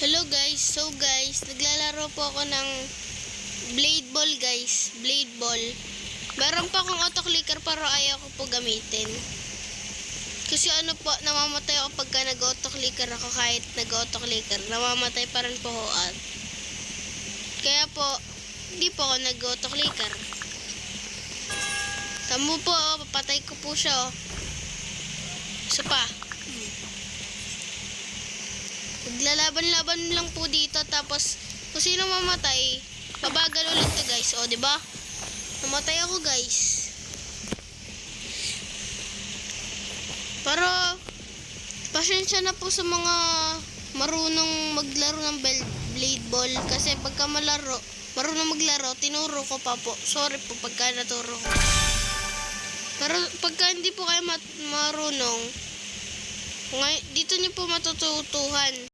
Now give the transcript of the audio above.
Hello guys, so guys, naglalaro po ako ng blade ball guys, blade ball. Meron pa akong auto-clicker pero ayaw ko po gamitin. Kasi ano po, namamatay ako pagka nag-auto-clicker ako kahit nag-auto-clicker. Namamatay pa rin po ako at. Kaya po, hindi po ako nag-auto-clicker. Tamo po, papatay ko po siya oh. Isa pa. Maglalaban-laban lang po dito tapos kung sino mamatay, pabagal ulit to guys. O, di ba? Namatay ako guys. Pero pasensya na po sa mga marunong maglaro ng blade ball kasi pagka marunong maglaro, tinuro ko pa po. Sorry po pagka naturo ko. Pero pagka hindi po kayo marunong, dito niyo po matututuhan.